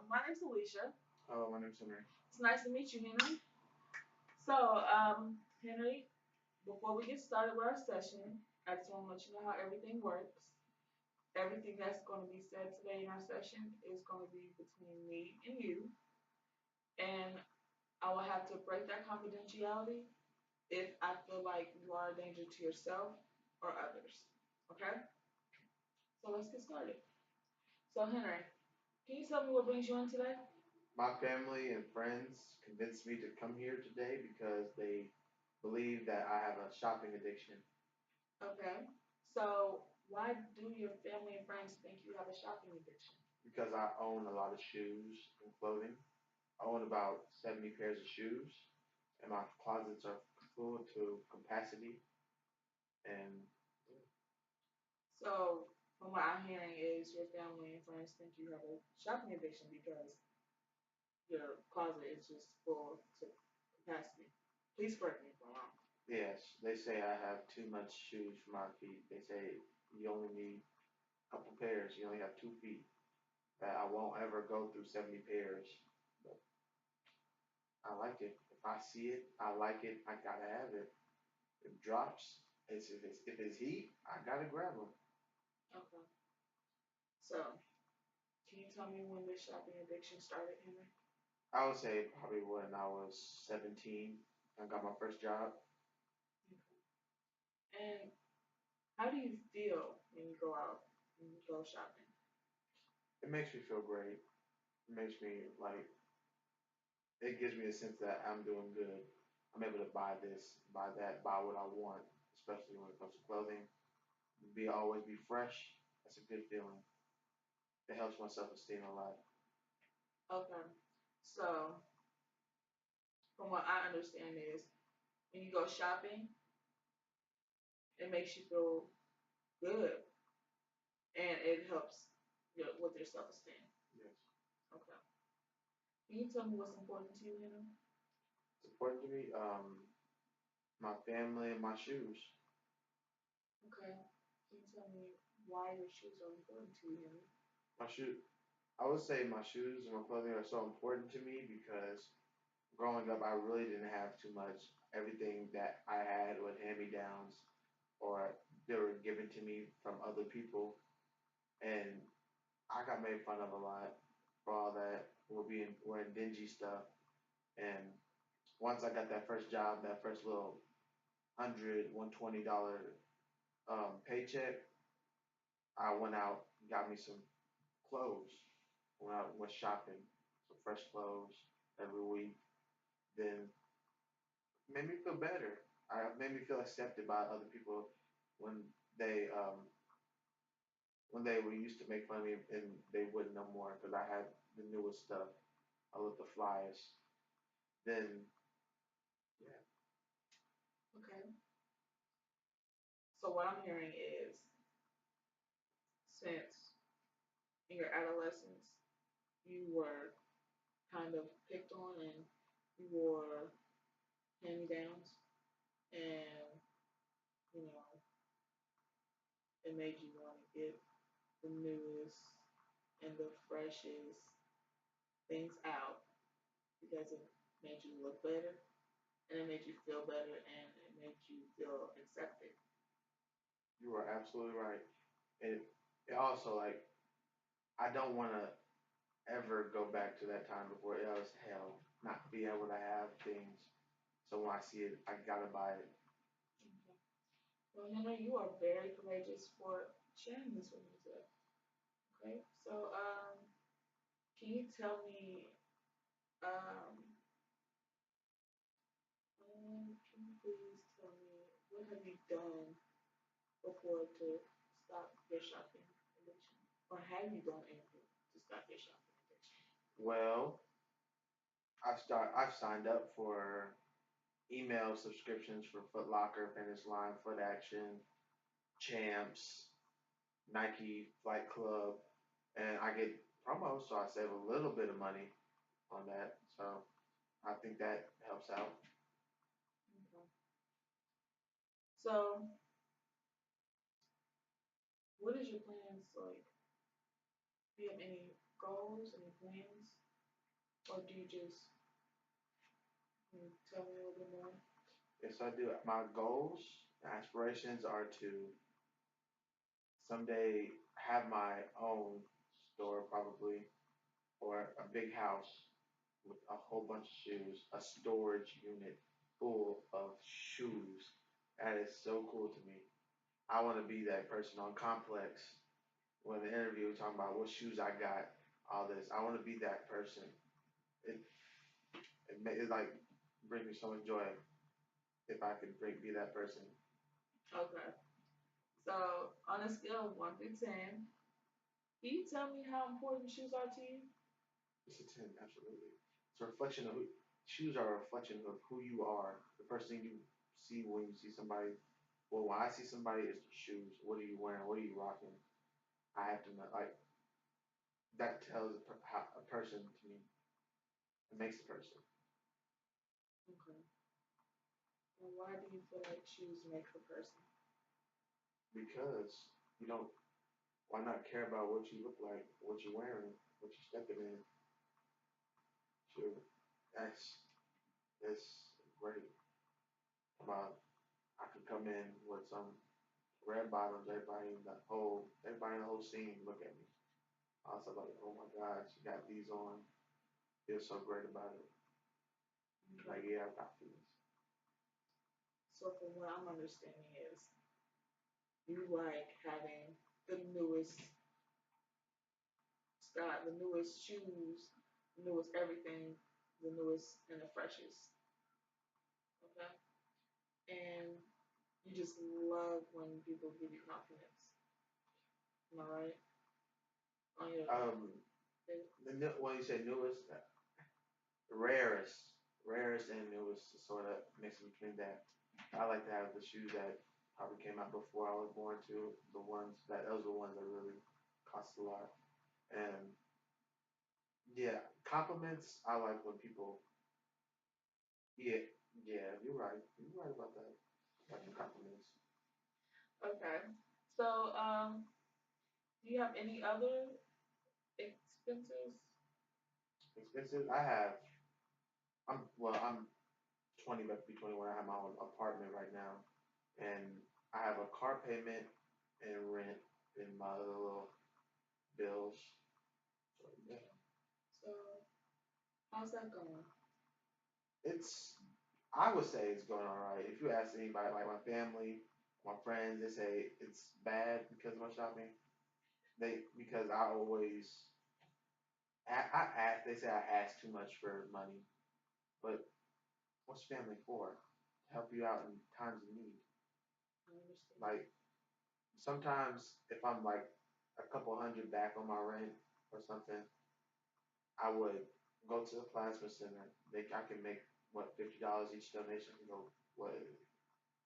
my name's Alicia. Hello, my name's Henry. It's nice to meet you, Henry. So, Henry, before we get started with our session, I just want to let you know how everything works. Everything that's going to be said today in our session is going to be between me and you, and I will have to break that confidentiality if I feel like you are a danger to yourself or others. Okay? So let's get started. So, Henry, can you tell me what brings you in today? My family and friends convinced me to come here today because they believe that I have a shopping addiction. Okay. So why do your family and friends think you have a shopping addiction? Because I own a lot of shoes and clothing. I own about 70 pairs of shoes, and my closets are full to capacity. And So from what I'm hearing is your family and friends think you have a shopping addiction because your closet is just full to capacity. Please correct me if I'm wrong. yes, they say I have too much shoes for my feet. They say you only need a couple pairs, you only have 2 feet. That I won't ever go through 70 pairs. But I like it. If I see it, I like it. I gotta have it. If it drops, if it's heat, I gotta grab them. Okay. So can you tell me when this shopping addiction started, Henry? I would say probably when I was 17, I got my first job. Okay. And how do you feel when you go out and you go shopping? It makes me feel great. It makes me like it gives me a sense that I'm doing good. I'm able to buy this, buy that, buy what I want, especially when it comes to clothing. Always be fresh. That's a good feeling. It helps my self esteem a lot. Okay. So from what I understand is when you go shopping, it makes you feel good and it helps with your self esteem. Yes. Okay. Can you tell me what's important to you, Henry? It's important to me. My family and my shoes. Okay. Can you tell me why your shoes are important to you, Henry? My shoe. I would say my shoes and my clothing are so important to me because growing up, I really didn't have too much. Everything that I had was hand me downs or they were given to me from other people. And I got made fun of a lot for all that. Wearing dingy stuff. And once I got that first job, that first little $120 paycheck, I went out, got me some clothes. Went out, went shopping, some fresh clothes every week. Then made me feel better. I made me feel accepted by other people when they were used to make fun of me and they wouldn't no more because I had the newest stuff. I looked the flyest. Then yeah, Okay. So what I'm hearing is since in your adolescence you were kind of picked on and you wore hand me downs and you know it made you want to get the newest and the freshest things out because it made you look better and it made you feel better and it made you feel accepted. you were absolutely right. And it also like I don't want to ever go back to that time before it was hell, not be able to have things. So when I see it, I gotta buy it. Okay. Well, Henry, you are very courageous for sharing this with me today. Okay, so can you tell me, um, can you please tell me what have you done before to stop your shopping addiction, or have you done anything to stop your shopping addiction? Well, I've signed up for email subscriptions for Foot Locker, Finish Line, Foot Action, Champs, Nike, Flight Club, and I get promos, so I save a little bit of money on that. So I think that helps out. Okay. So, what is your plans like? Do you have any goals, any plans, or do you just tell me a little bit more? Yes, I do. My goals, aspirations are to someday have my own store, probably, or a big house with a whole bunch of shoes, a storage unit full of shoes. That is so cool to me. I want to be that person on Complex when the interview was talking about what shoes I got, all this. I want to be that person. It it like bring me so much joy if I could be that person. Okay. So on a scale of 1 through 10, can you tell me how important shoes are to you? It's a 10, absolutely. It's a reflection of shoes are a reflection of who you are. The first thing you see when you see somebody, well, when I see somebody, it's the shoes. What are you wearing? What are you rocking? I have to know, like, that tells a person to me. It makes a person. Okay. And why do you feel like shoes make a person? Because you don't, why not care about what you look like, what you're wearing, what you're stepping in? Sure, that's great. About I could come in with some red bottoms, everybody in the whole scene look at me. I was like, oh my God, she got these on. Feel so great about it. Like, Okay. yeah, I got these. So from what I'm understanding is you like having the newest style, the newest shoes, the newest everything, the newest and the freshest. Okay. And you just love when people give you compliments. Am I right? On your Um, when you say newest, rarest, rarest and newest is sort of mixing between that. I like to have the shoes that probably came out before I was born too. Those are the ones that really cost a lot. And yeah, compliments. I like when people. Yeah, yeah, you're right. You're right about that. Like the compliments. okay. So do you have any other expenses? Expensive. I'm 20, about to be 21. I have my own apartment right now, and I have a car payment and rent and my other little bills. So yeah, So how's that going? it's. I would say it's going all right. If you ask anybody, like my family, my friends, they say it's bad because of my shopping. Because I always I ask. They say I ask too much for money, but what's family for? To help you out in times of need. I understand. Like sometimes if I'm like a couple hundred back on my rent or something, I would go to the plasma center. I can make what $50 each donation can go what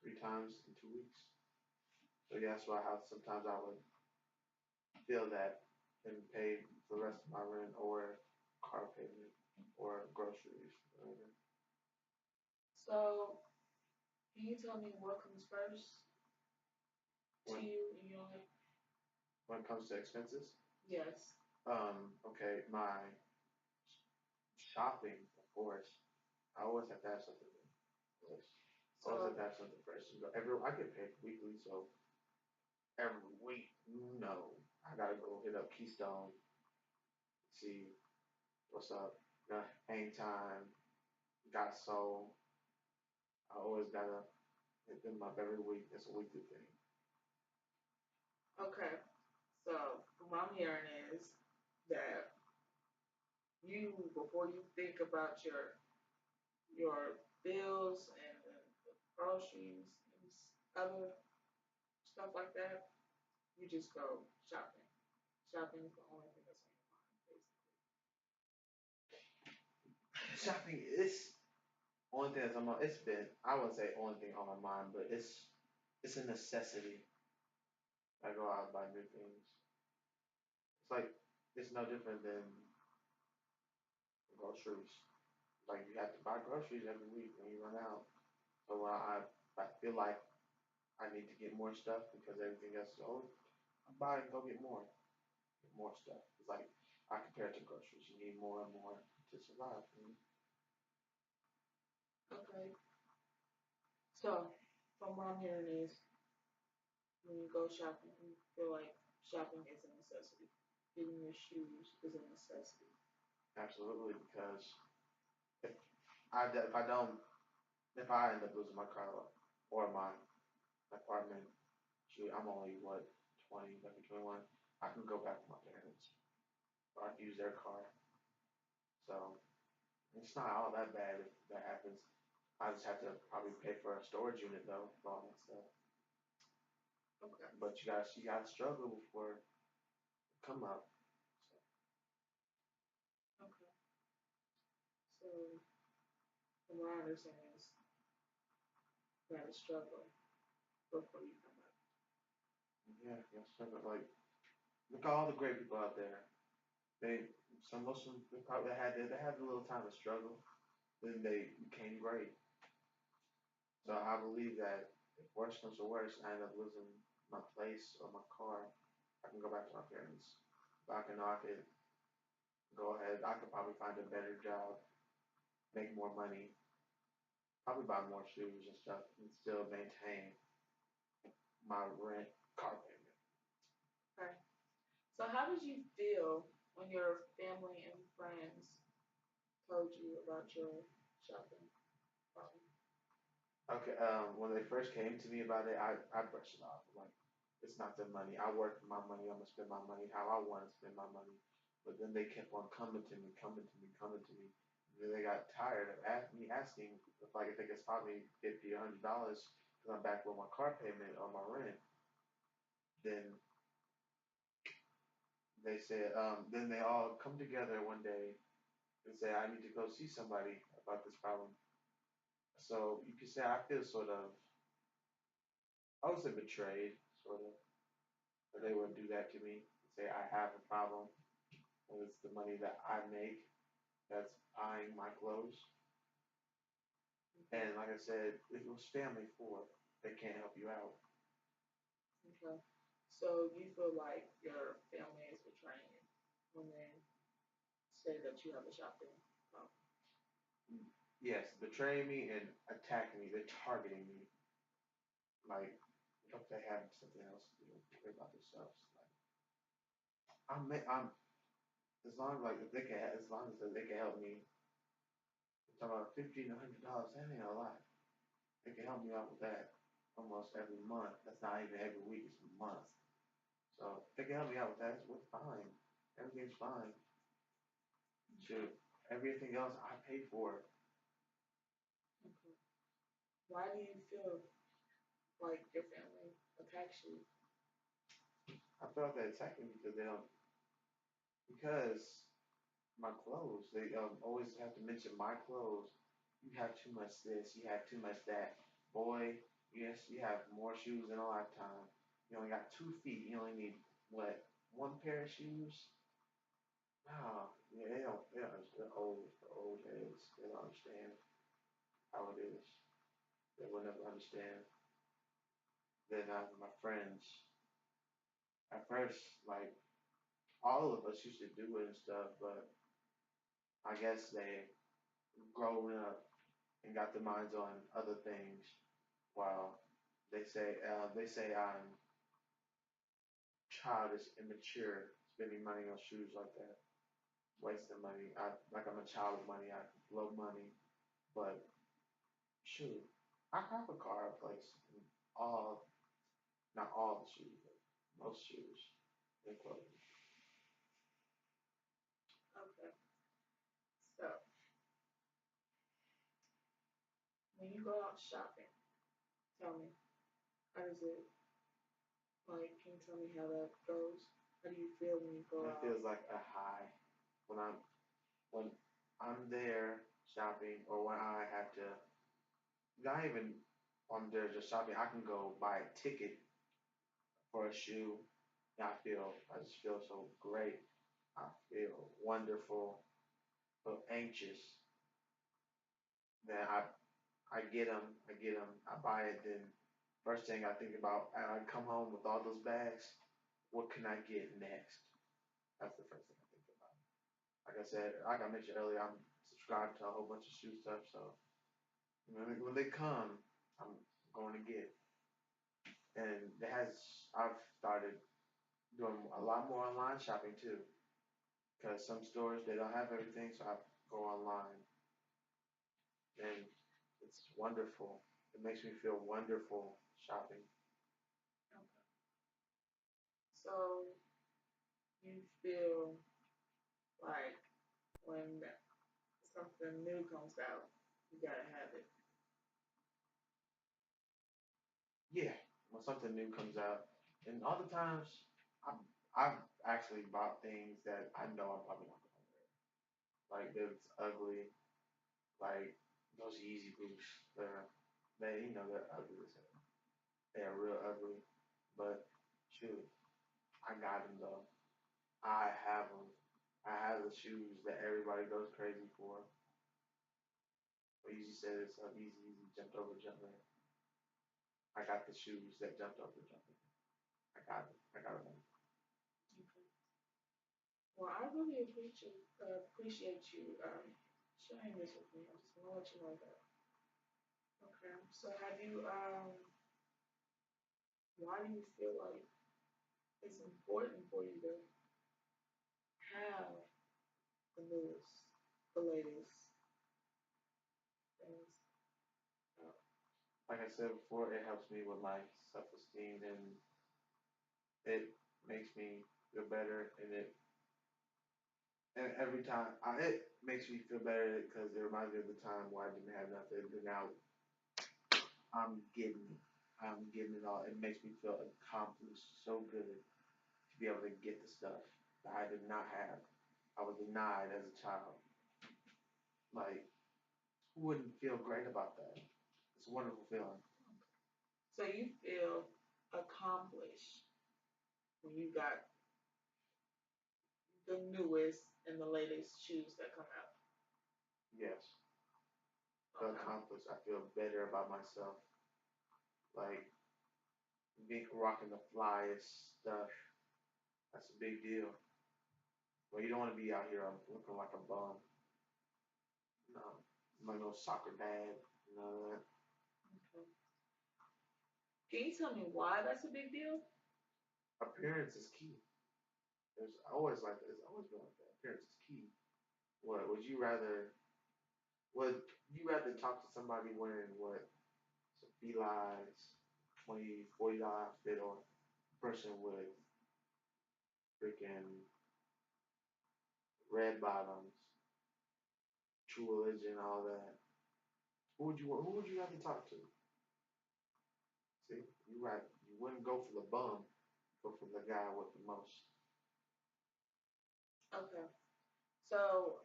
3 times in 2 weeks. So yeah, that's why how sometimes I would feel that and pay for the rest of my rent or car payment or groceries. Whatever. So can you tell me what comes first to When you in your life? when it comes to expenses, Yes. okay, my shopping, of course. I always have to have something. Of course. I always have So to have something fresh. I get paid weekly, so every week, no, I gotta go hit up Keystone, see what's up. Hang time, got soul. I always gotta hit them up every week. It's a weekly thing. okay. So what I'm hearing is that you before you think about your bills and the groceries and other stuff like that, you just go shopping. Shopping is the only thing that's on your mind, basically. Shopping is only thing that's on my. It's been I wouldn't say only thing on my mind, but it's a necessity. I go out and buy new things. It's like it's no different than groceries. Like you have to buy groceries every week when you run out. So when I feel like I need to get more stuff because everything else is old, I buy and go get more stuff. It's like I compare need more and more to survive. Okay. So, from what I'm hearing is when you go shopping, you feel like shopping is a necessity. Getting your shoes is a necessity. Absolutely, because if if I don't, if I end up losing my car or my apartment, shoot, I'm only what 20, maybe 21. I can go back to my parents or I can use their car. So it's not all that bad if that happens. I just have to probably pay for a storage unit though for all that stuff. Okay. But you gotta struggle before it come up. Okay. So, from what I understand is you gotta struggle before you come up. Yeah, you gotta struggle. Like look at all the great people out there. They most of them they probably they had a little time to struggle, then they became great. So I believe that if worse comes to worse, I end up losing my place or my car, I can go back to my parents. But I can know I could go ahead. I could probably find a better job, make more money, probably buy more shoes and stuff, and still maintain my rent, car payment. Okay. So, how did you feel when your family and friends told you about your shopping problem? Okay, when they first came to me about it, I brushed it off. Like, it's not the money. I work for my money. I'm gonna spend my money how I want to spend my money. But then they kept on coming to me, coming to me, coming to me. And then they got tired of me asking if like if they could spot me $50 or $100 because I'm back with my car payment or my rent. Then they said, then they all come together one day and say, I need to go see somebody about this problem. So you could say I feel sort of, I would say betrayed, sort of. That they would do that to me. Say I have a problem, and it's the money that I make that's buying my clothes. And like I said, if it was family for, they can't help you out. Okay. So, you feel like your family is betraying you when they say that you have a shopping problem? Yes, betraying me and attacking me. They're targeting me. Like, if they have something else to do, worry about themselves. Like, I'm as long as like if they can, as long as they can help me. I'm talking about $1,500. That ain't a lot. They can help me out with that almost every month. That's not even every week. It's a month. So if they can help me out with that, we're fine. Everything's fine. Shoot, everything else I pay for. Okay. Why do you feel like your family attacks you? I feel like they attack me because they don't because my clothes. They always have to mention my clothes. You have too much this. You have too much that. Boy, yes, you have more shoes in a lifetime. You only got 2 feet. You only need what one pair of shoes. No, yeah, they don't understand. The old heads. They don't understand how it is. They will never understand. Then my friends, at first, like all of us used to do it and stuff, but I guess they grown up and got their minds on other things. While they say I'm childish, immature, spending money on shoes like that, wasting money. I like I'm a child with money. I blow money, but shoot, I have a car, a place, and all not all the shoes, but most shoes and clothing. Okay. So, when you go out shopping, tell me, how does it, like, can you tell me how that goes? How do you feel when you go It out? feels like a high when when I'm there shopping or when I have to not even I'm there just shopping. I can go buy a ticket for a shoe. And I just feel so great. I feel wonderful, feel anxious. Then I get them, I buy it. Then first thing I think about, I come home with all those bags. What can I get next? That's the first thing I think about. like I said, like I mentioned earlier, I'm subscribed to a whole bunch of shoe stuff. So when they come, I'm going to get. And I've started doing a lot more online shopping too. Because some stores they don't have everything, so I go online, and it's wonderful. It makes me feel wonderful shopping. Okay. So you feel like when something new comes out, you gotta have it. Yeah, when something new comes out, and all the times I've actually bought things that I know I'm probably not gonna wear. Like it's ugly, like those Yeezy boots. They're ugly as hell. They're real ugly, but shoot, I got them though. I have them. I have the shoes that everybody goes crazy for. But Yeezy said it's easy, easy, jumped over, jumping. I got the shoes that jumped over, jumping. I got them. I got them. Okay. Well, I really appreciate you sharing this with me. I just want to let you know that. Okay. So have you why do you feel like it's important for you to have the newest, the latest things out? Like I said before, it helps me with my self-esteem, and it makes me feel better. And every time it makes me feel better because it reminds me of the time where I didn't have nothing, and now I'm getting it. I'm getting it all. It makes me feel accomplished so good to be able to get the stuff that I did not have. I was denied as a child. Like, who wouldn't feel great about that? It's a wonderful feeling. So you feel accomplished when you got the newest and the latest shoes that come out. Yes, feel Okay. accomplished. I feel better about myself. Like, being rocking the flyest stuff. That's a big deal. Well, you don't want to be out here looking like a bum. No, I'm like no soccer dad. None of that. Okay. Can you tell me why that's a big deal? Appearance is key. There's always been like that. Appearance is key. What would you rather? Would you rather talk to somebody wearing what? Some Felines, 20, $40 outfit, or a person with freaking red bottoms, True Religion, all that? Who would you rather talk to? See, you wouldn't go for the bum, go for the guy with the most. Okay. So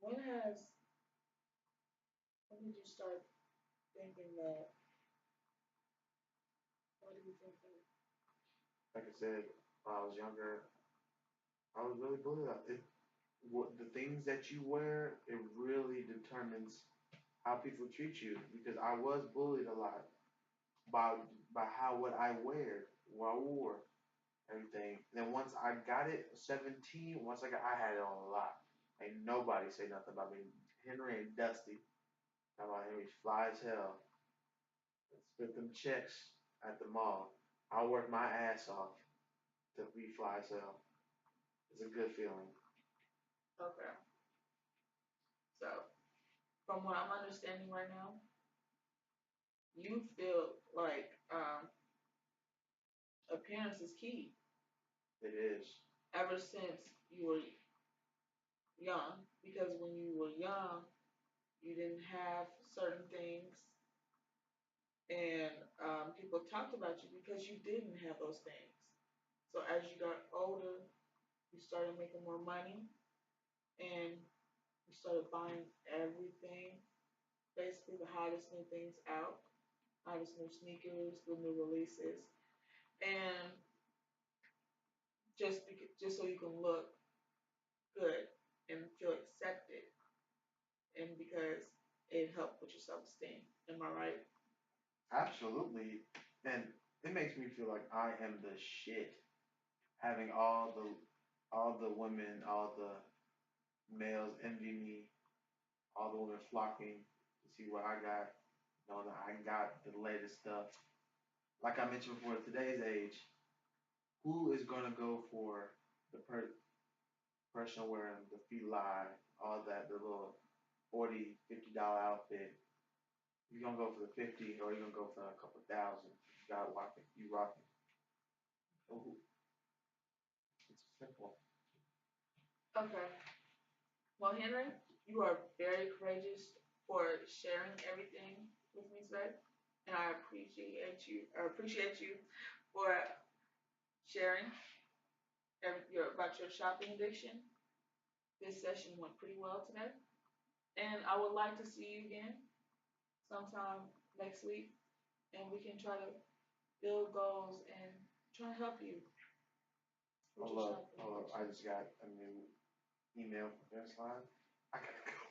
when has when did you start thinking that? What did you think that? Like I said, when I was younger, I was really bullied. What the things that you wear, it really determines how people treat you. Because I was bullied a lot by how what I wear, what I wore, everything. And then once I got it, 17, I had it on a lot. Ain't nobody say nothing about me. Henry and Dusty, talking about Henry fly as hell. Spent them checks at the mall. I worked my ass off to be fly as hell. It's a good feeling. Okay. So from what I'm understanding right now, you feel like appearance is key. It is. Ever since you were young, because when you were young, you didn't have certain things, and people talked about you because you didn't have those things. So as you got older, you started making more money, and you started buying everything, basically the hottest new things out, hottest new sneakers, the new releases, and just so you can look good and feel accepted, and because it helped with your self esteem. Am I right? Absolutely. And it makes me feel like I am the shit. Having all the all the women, all the males envy me, all the women flocking to see what I got. You know, that I got the latest stuff. Like I mentioned before, today's age, who is gonna go for the person wearing the Fila, all that, the little 40, $50 outfit? You gonna go for the 50, or you gonna go for a couple thousand? You got rocking, you rocking. Oh, it's simple. Okay. Well, Henry, you are very courageous for sharing everything with me today, and I appreciate you. I appreciate you for sharing about your shopping addiction. This session went pretty well today, and I would like to see you again sometime next week, and we can try to build goals and try to help you with your shopping Hold up. addiction. I just got a new email from this line. I gotta go.